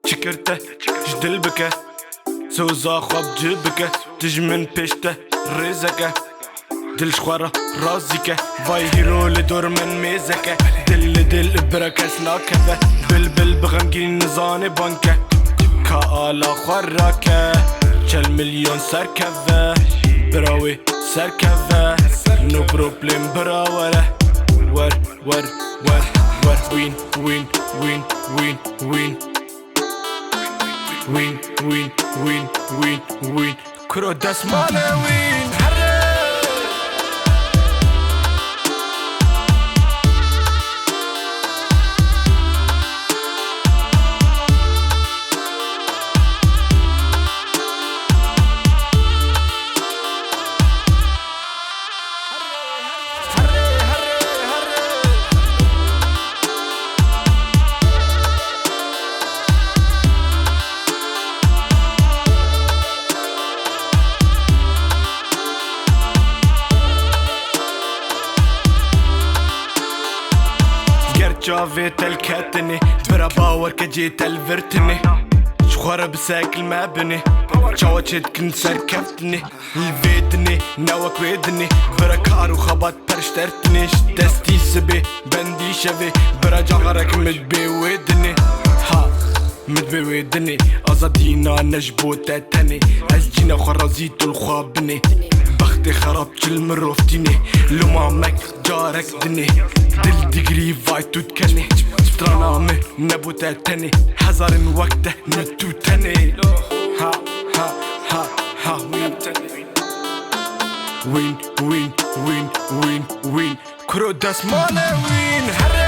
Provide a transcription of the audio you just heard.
شكرته جدل بكه سوزا خواب جبكه تجمن بيشته رزكه دل شخوارة رازيكه فاي هيرو لدور من ميزكه دل بركس ناكفه بلبل بغمگين نزاني بانكه كالا خوراكه 40 مليون سركفه براوي سركفه نو بروبلم براوله ور ور ور ور وين وين وين وين وين وين وين وين وين وين كرو داس ماله وين جافيت الكاتني برا باور كجيت الفرتني شخورة بساكل ما بني جاوتشت كنت سركفتني الفيدني ناوك ويدني برا كارو خبات برشترتني شدستي سبي بندي شبي برا جغرك مدبي ويدني ها مدبي ويدني ازادينا نجبوتا تاني ازجينا خرازيت الخوابني بختي خراب جل مروفتيني لو مامك جارك دني دل ديجري فايتو تكني ترانامي نبوتا تاني هزار وقته نتو تاني ها ها ها ها وين وين وين وين وين كرو داس ماله وين